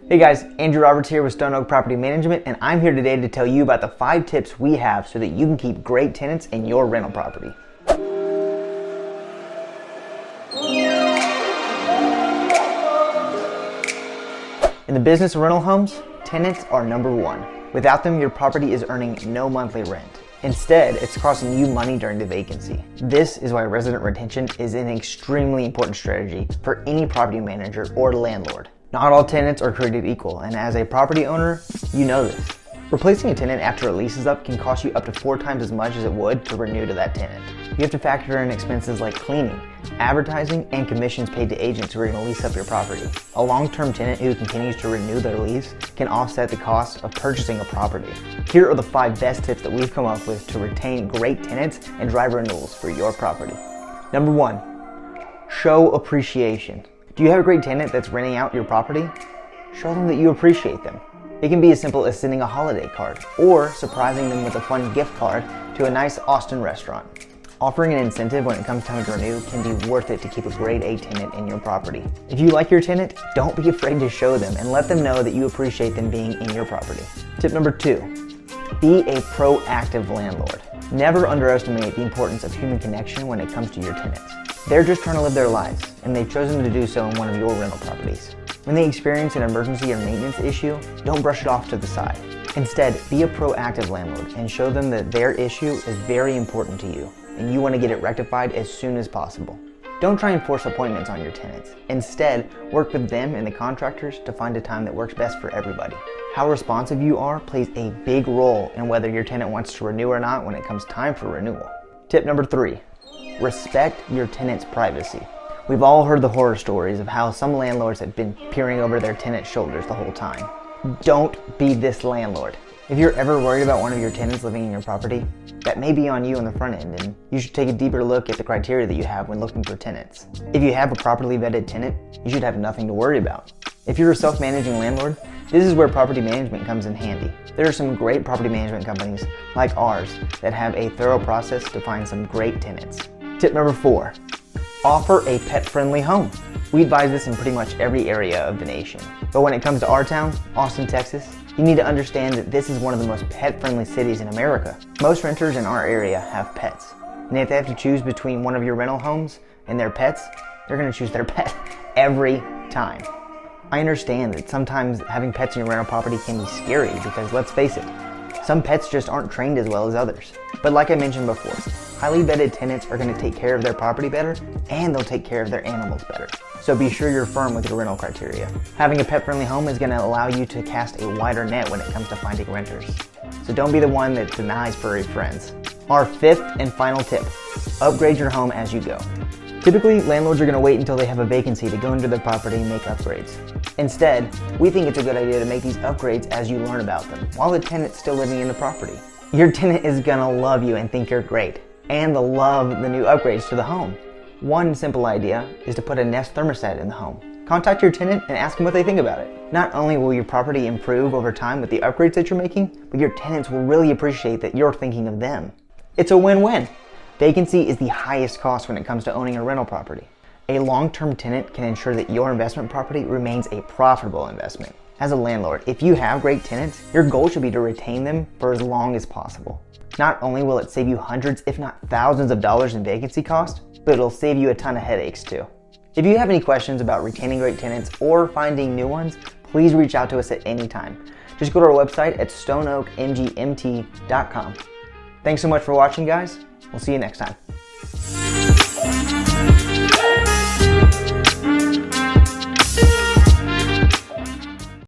Hey guys, Andrew Roberts here with Stone Oak Property Management, and I'm here today to tell you about the 5 tips we have so that you can keep great tenants in your rental property. In the business of rental homes, tenants are number one. Without them, your property is earning no monthly rent. Instead, it's costing you money during the vacancy. This is why resident retention is an extremely important strategy for any property manager or landlord. Not all tenants are created equal, and as a property owner, you know this. Replacing a tenant after a lease is up can cost you up to 4 times as much as it would to renew to that tenant. You have to factor in expenses like cleaning, advertising, and commissions paid to agents who are going to lease up your property. A long-term tenant who continues to renew their lease can offset the cost of purchasing a property. Here are the 5 best tips that we've come up with to retain great tenants and drive renewals for your property. Number 1, show appreciation. Do you have a great tenant that's renting out your property? Show them that you appreciate them. It can be as simple as sending a holiday card or surprising them with a fun gift card to a nice Austin restaurant. Offering an incentive when it comes time to renew can be worth it to keep a grade A tenant in your property. If you like your tenant, don't be afraid to show them and let them know that you appreciate them being in your property. Tip number 2, be a proactive landlord. Never underestimate the importance of human connection when it comes to your tenants. They're just trying to live their lives, and they've chosen to do so in one of your rental properties. When they experience an emergency or maintenance issue, don't brush it off to the side. Instead, be a proactive landlord and show them that their issue is very important to you, and you want to get it rectified as soon as possible. Don't try and force appointments on your tenants. Instead, work with them and the contractors to find a time that works best for everybody. How responsive you are plays a big role in whether your tenant wants to renew or not when it comes time for renewal. Tip number 3, respect your tenant's privacy. We've all heard the horror stories of how some landlords have been peering over their tenant's shoulders the whole time. Don't be this landlord. If you're ever worried about one of your tenants living in your property, that may be on you on the front end, and you should take a deeper look at the criteria that you have when looking for tenants. If you have a properly vetted tenant, you should have nothing to worry about. If you're a self-managing landlord, this is where property management comes in handy. There are some great property management companies like ours that have a thorough process to find some great tenants. Tip number 4, offer a pet-friendly home. We advise this in pretty much every area of the nation. But when it comes to our town, Austin, Texas, you need to understand that this is one of the most pet-friendly cities in America. Most renters in our area have pets. And if they have to choose between one of your rental homes and their pets, they're going to choose their pet every time. I understand that sometimes having pets in your rental property can be scary because, let's face it, some pets just aren't trained as well as others. But like I mentioned before, highly vetted tenants are going to take care of their property better, and they'll take care of their animals better. So be sure you're firm with your rental criteria. Having a pet-friendly home is going to allow you to cast a wider net when it comes to finding renters. So don't be the one that denies furry friends. Our 5th and final tip, upgrade your home as you go. Typically, landlords are going to wait until they have a vacancy to go into their property and make upgrades. Instead, we think it's a good idea to make these upgrades as you learn about them, while the tenant's still living in the property. Your tenant is going to love you and think you're great, and they'll love the new upgrades to the home. One simple idea is to put a Nest thermostat in the home. Contact your tenant and ask them what they think about it. Not only will your property improve over time with the upgrades that you're making, but your tenants will really appreciate that you're thinking of them. It's a win-win. Vacancy is the highest cost when it comes to owning a rental property. A long-term tenant can ensure that your investment property remains a profitable investment. As a landlord, if you have great tenants, your goal should be to retain them for as long as possible. Not only will it save you hundreds, if not thousands of dollars in vacancy cost, but it'll save you a ton of headaches too. If you have any questions about retaining great tenants or finding new ones, please reach out to us at any time. Just go to our website at stoneoakmgmt.com. Thanks so much for watching, guys. We'll see you next time.